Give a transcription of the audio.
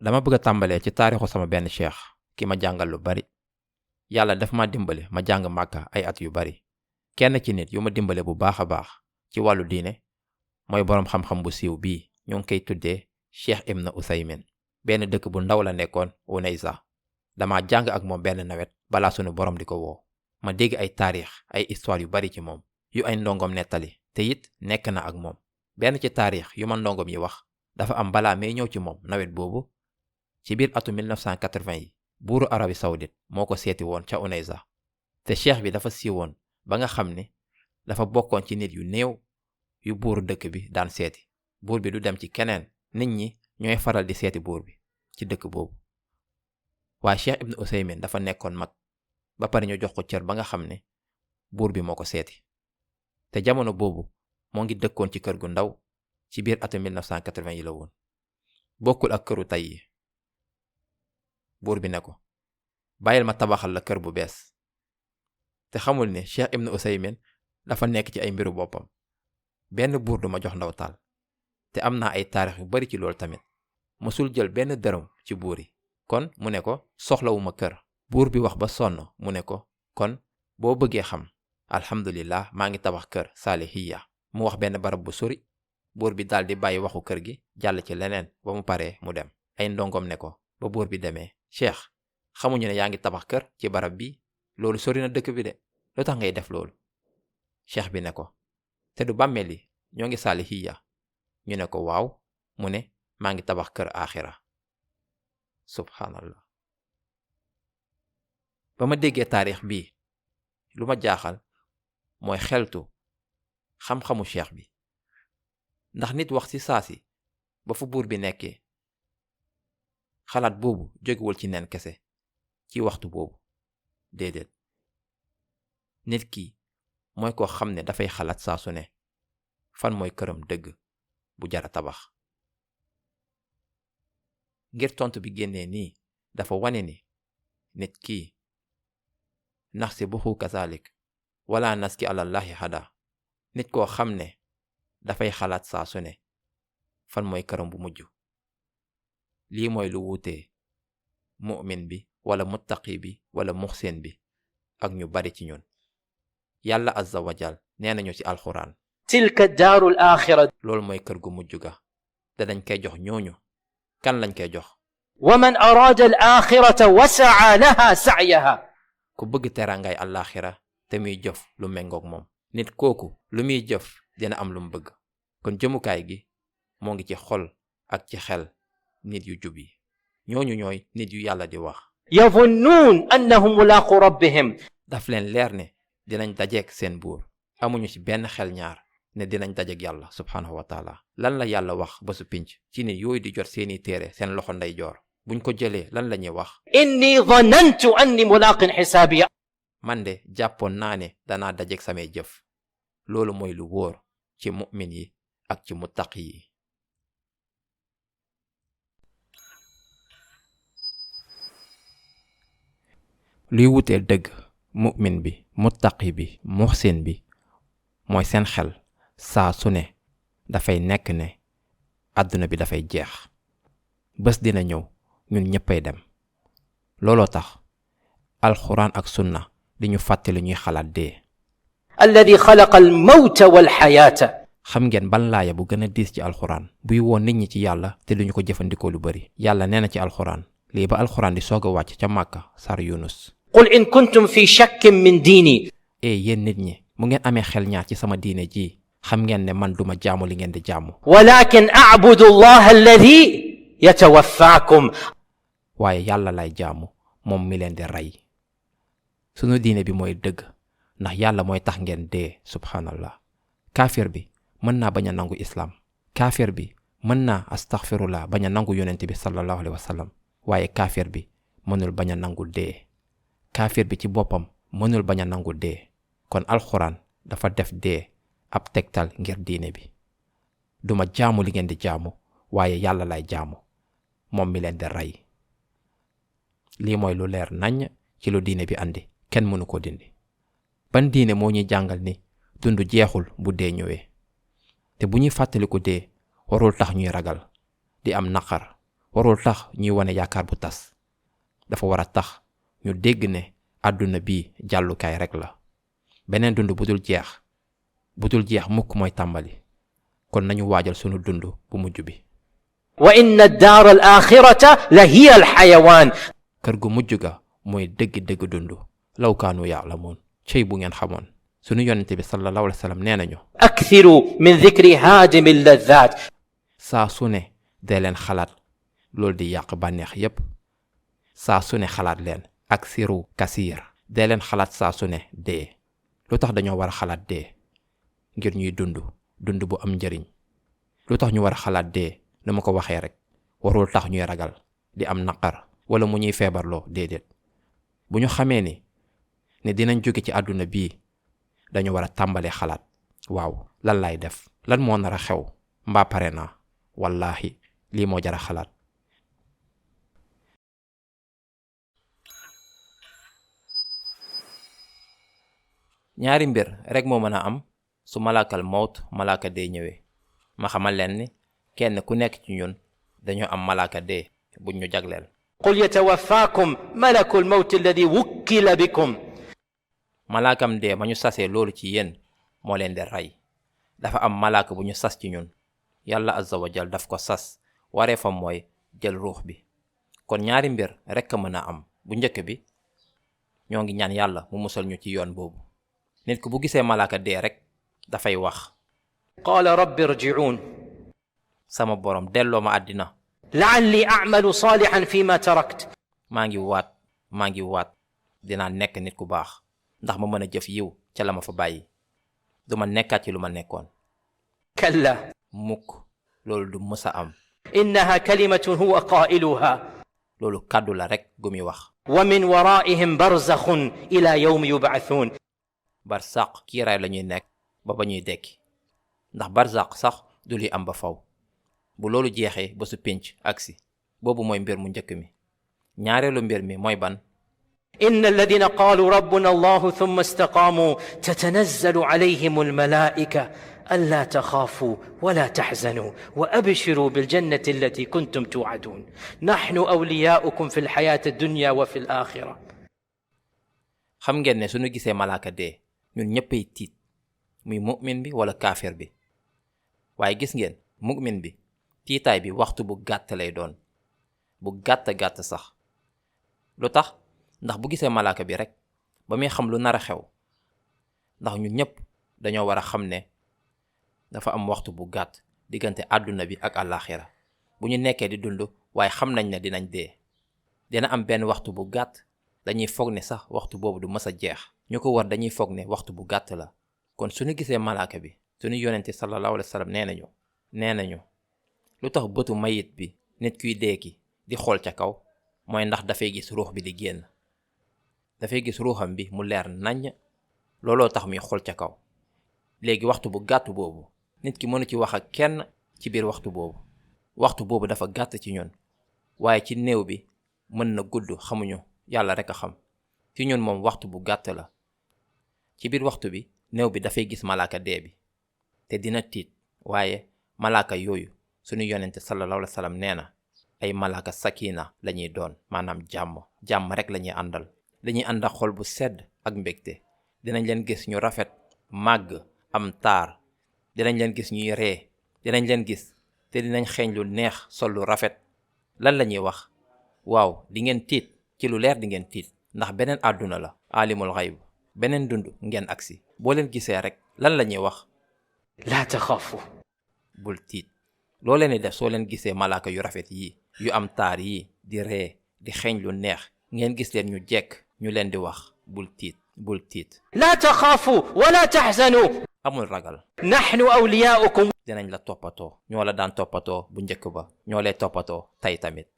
dama bëgg a tàmbalee ci taarixu sama benn cheikh ki ma jàngal lu bari. yàlla daf ma dimbale ma jàng màkka ay at yu bari. kenn ci nit yu ma dimbale bu baax a baax ci wàllu diine mooy boroom xam-xam bu siiw bii ñu ngi koy tuddee Cheikh Ibn Uthaymin. benn dëkk bu ndaw la nekkoon Unayza. dama jàng ak moom benn nawet balaa sunu borom di ko woo. ma dégg ay taarix ay histoire yu bari ci moom yu ay ndongom nettali te it nekk na ak moom. benn ci taarix yu ma ndongom yi wax dafa am balaa may ñëw ci moom nawet boobu ci biir atu 1980 yi buuru Arabie Saoudite moo ko seeti woon ca Unayza. te cheikh bi dafa siiwoon ba nga xam ne dafa bokkoon ci nit yu néew yu buuru dëkk bi daan seeti. buur bi du dem ci keneen, nit ñi ñooy faral di seeti buur bi ci dëkk boobu. waaye Cheikh Ibn Uthaymin dafa nekkoon mag ba pare ñu jox ko cër ba nga xam ne buur bi moo ko seeti. te jamono boobu moo ngi dëkkoon ci kër gu ndaw ci biir atu 1980 yi la woon. bokkul ak këru tey yi. buur bi ne ko bàyyil ma tabaxal la kër bu bees. te xamul ne Cheikh Ibn Uthaymin dafa nekk ci ay mbiru boppam. benn buur du ma jox ndawtaal. te am naa ay taarix yu bari ci loolu tamit. mësul jël benn dërëm ci buur yi. kon mu ne ko soxlawuma kër. buur bi wax ba sonn mu ne ko kon boo bëggee xam alhamdulillah maa ngi tabax kër Saalihiya. mu wax benn barab bu sori. buur bi daldi bàyyi waxu kër gi jàll ci leneen ba mu paree mu dem. ay ndongom ne ko ba buur bi demee cheikh xamuñu ne yaa ngi tabax kër ci barab bi loolu sori na dëkk bi de lu tax ngay def loolu. cheikh bi ne ko te du bàmmeel yi ñoo ngi Saalihiya. ñu ne ko waaw. mu ne maa ngi tabax kër aaxira. subhanallah. ba ma déggee taarix bii lu ma jaaxal mooy xeltu xam-xamu cheikh bi. ndax nit wax ci saasi ba fu buur bi nekkee xalaat boobu jógewul ci nen kese ci waxtu boobu déedéet. nit ki mooy koo xam ne dafay xalaat saa su ne fan mooy këram dëgg bu jara tabax. ngir tontu bi génnee nii dafa wane ni nit kii naxsibuhu kazalik wala naski alallahi hada. nit koo xam ne dafay xalaat saa su ne fan mooy këram bu mujj. lii mooy lu wuutee mu'min bi wala muttaqi bi wala muxsin bi ak ñu bari ci ñun. yàlla azza wa jal nee nañu ci alxuraan tilka daarul aaxira. loolu mooy kër gu mujj ga te dañ koy jox ñooñu. kan lañ koy jox. wa man araada al aaxirata wa sa'a laha sa'yaha. ku bëgg teraangay àllaaxira te muy jëf lu mengoog moom. nit kooku lu muy jëf dina am lu mu bëgg. kon jëmukaay gi moo ngi ci xol ak ci xel nit yu jub yi. ñooñu ñooy nit yu yàlla di wax. yadunnuun annahum mulaaqu rabbihim. daf leen leer ne dinañ dajeek seen buur. amuñu ci benn xel ñaar ne dinañ dajeek yàlla subhaanahu wa taala. lan la yàlla wax ba su pinc ci nit yooyu di jot seeni téere seen loxo ndeyjoor. buñ ko jëlee lan la ñuy wax. inni dhanantu anni mulaaqin xisaabiya. man de jàppoon naa ne danaa dajeek samay jëf. loolu mooy lu wóor ci mu'min yi ak ci muttaqi yi. luy wutee dëgg mu'min bi muttaqi bi muhsin bi mooy seen xel saa su ne dafay nekk ne àdduna bi dafay jeex. bés dina ñëw ñun ñëppay dem. looloo tax alxuraan ak sunna di ñu fàttali ñuy xalaat dee. alladi xalaqa almawta walxayaata. xam ngeen ban laaya bu gën a diis ci alxuraan buy woon nit ñi ci yàlla te duñu ko jëfandikoo lu bari. yàlla nee na ci alxuraan lii ba alxuraan di soog a wàcc ca Màkka sar Yunus. qul in kuntum fi shakkin min diini. yéen nit ñi mu ngeen amee xel ñaar ci sama diine ji xam ngeen ne man duma jaamu li ngeen di jaamu. walakin a'budu allaha alladi yatawaffaakum. waaye yàlla lay jaamu moom mi leen di rey. sunu diine bi mooy dëgg ndax yàlla mooy tax ngeen dee subhanallah. kaafir bi mën naa bañ a nangu islaam. kaafir bi mën naa astaghfirullah bañ a nangu yonent bi sallallahu alayhi wa sallam. waaye kaafir bi mënul bañ a nangu dee. kaafir bi ci boppam mënul bañ a nangu dee. kon alxuraan dafa def dee ab tegtal ngir diine bi. duma jaamu li ngeen di jaamu waaye yàlla lay jaamu moom mi leen di rey. lii mooy lu leer naññ ci lu diine bi andi kenn mënu ko dindi. ban diine moo ñuy jàngal ni dund jeexul bu dee ñëwee. te bu ñuy fàttaliku dee warul tax ñuy ragal di am naqar warul tax ñuy wane yaakaar bu tas. dafa war a tax ñu dégg ne àdduna bii jàllukaay rek la. beneen dund bu dul jeex mukk mooy tàmbali. kon nañu waajal sunu dund bu mujj bi. wa inna ad-daar al-aaxirata la hiya al-xayawaan. kër gu mujj ga mooy dëgg dund. law kaanu ya'lamuun. cey bu ngeen xamoon. sunu yonente bi sallallahu alayhi wa sallam nee nañu. akthiru min dhikri haadimi al-ladhaat. saa su ne dee leen xalaat loolu di yàq bànneex yépp. saa su ne xalaat leen. aksiru kasiir. dee leen xalaat saa su ne dee. lu tax dañoo war a xalaat dee. ngir ñuy dund bu am njëriñ. lu tax ñu war a xalaat dee na ma ko waxee rek warul tax ñuy ragal di am naqar wala mu ñuy feebarloo déedéet. bu ñu xamee ne dinañ jóge ci àdduna bii dañu war a tàmbalee xalaat. waaw lan laay def. lan moo nar a xew. mbaa pare naa. wallaahi lii moo jar a xalaat. ñaari mbir rek moo mën a am su malaakal mawt malaaka dee ñëwee. ma xamal leen ni kenn ku nekk ci ñun dañoo am malaaka dee buñ ñu jagleel. qul yatawaffaakum malakul mawti alladi wukkila bikum. malaakam dee ma ñu sasee loolu ci yéen moo leen di rey. dafa am malaaka bu ñu sas ci ñun. yàlla azza wa jal daf ko sas waree fa mooy jël ruux bi. kon ñaari mbir rekk a mën a am. bu njëkk bi ñoo ngi ñaan yàlla mu musal ñu ci yoon boobu. nit ku bu gisee malaaka dee rek dafay wax. qaala rabbi irji'uun. sama borom delloo ma àddina. la'alli a'malu saalihan fi ma tarakt. maa ngi waat dinaa nekk nit ku baax ndax ma mën a jëf yiw ca la ma fa bàyyi. duma nekkaat ci lu ma nekkoon. kalla. mukk loolu du mës a am. innaha kalimatun huwa qaa'iluha. loolu kàddu la rek gu muy wax. wa min waraa'ihim barzakhun ila yawmi yub'athuun. barsaq kiiraay la ñuy nekk ba ñuy dekki. ndax barzaq sax du luy am ba faw. bu loolu jeexee ba su pénc agsi boobu mooy mbir mu njëkk mi. ñaareelu mbir mi mooy ban. inna alladina qaalu rabbuna allahu thumma istaqaamu tatanazzalu alayhim almalaa'ika allaa taxaafuu wala taxzanuu wa abshiruu biljannati allati kuntum tuu'aduun naxnu awliyaa'ukum fi lxayaati addunya wa fi alaaxira. xam ngeen ne suñu gisee malaaka dee ñun ñëppay tiit muy mu'min bi wala kaafir bi. waaye gis ngeen mu'min bi tiitaay bi waxtu bu gàtt lay doon. bu gàtt sax. lu tax ndax bu gisee malaaka bi rek ba muy xam lu nar a xew. ndax ñun ñëpp dañoo war a xam ne dafa am waxtu bu gàtt diggante àdduna bi ak àllaaxira. bu ñu nekkee di dund waaye xam nañ ne dinañ dee. dina am benn waxtu bu gàtt dañuy foog ne sax waxtu boobu du mës a jeex. ñu ko war dañuy foog ne waxtu bu gàtt la. kon suñu gisee malaaka bi suñu yonente sallallahu alayhi wa sallam nee nañu lu tax bëtu mayit bi nit kuy deeki di xool ca kaw mooy ndax dafay gis ruux bi di génn. dafay gis ruuxam bi mu leer naññ. looloo tax muy xool ca kaw. léegi waxtu bu gàtt boobu nit ki mënu ci wax ak kenn ci biir waxtu boobu. waxtu boobu dafa gàtt ci ñun. waaye ci néew bi mën na gudd xamuñu yàlla rek a xam. ci ñun moom waxtu bu gàtt la. ci biir waxtu bi néew bi dafay gis malaaka dee bi te dina tiit. waaye malaaka yooyu suñu yonente sallallahu alayhi wa sallam nee na ay malaaka sakina la ñuy doon. maanaam jàmm rek la ñuy àndal. dañuy ànd ak xol bu sedd ak mbégte. dinañ leen gis ñu rafet màgg am taar. dinañ leen gis ñuy ree. dinañ leen gis te dinañ xeeñ lu neex sol lu rafet. lan la ñuy wax. waaw di ngeen tiit ci lu leer di ngeen tiit ndax beneen àdduna la. alimul xayb beneen dund ngeen agsi. boo leen gisee rek lan la ñuy wax. laa taxaafu. bul tiit. loo leen di def soo leen gisee malaaka yu rafet yii yu am taar yii di ree di xeeñ lu neex ngeen gis leen ñu jekk ñu leen di wax bul tiit. laa taxaafu wala taxzanu. amul ragal. naxnu awliyaa'ukum. dinañ la toppatoo. ñoo la daan toppatoo bu njëkk ba. ñoo lay toppatoo tey tamit.